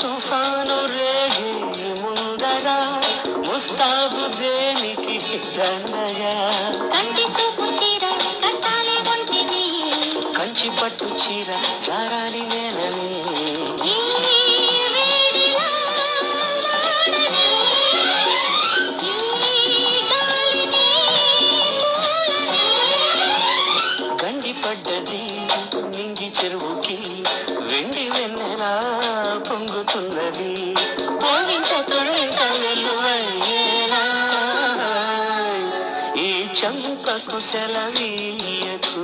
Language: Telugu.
తుఫాను రేగి ముందర ముస్తాబు దేనికి దండగా కంటి చూపు చీర కట్టాలి ఒంటిని కంచి పట్టు చీర సారాని నేలని గండి పడ్డది నింగి చెరువుకి వెండి వెన్నెలా పొంగుతున్నది పోయింట తొలింట వెలువయ్యేలా ఈ చంపకు సెలవీయకు.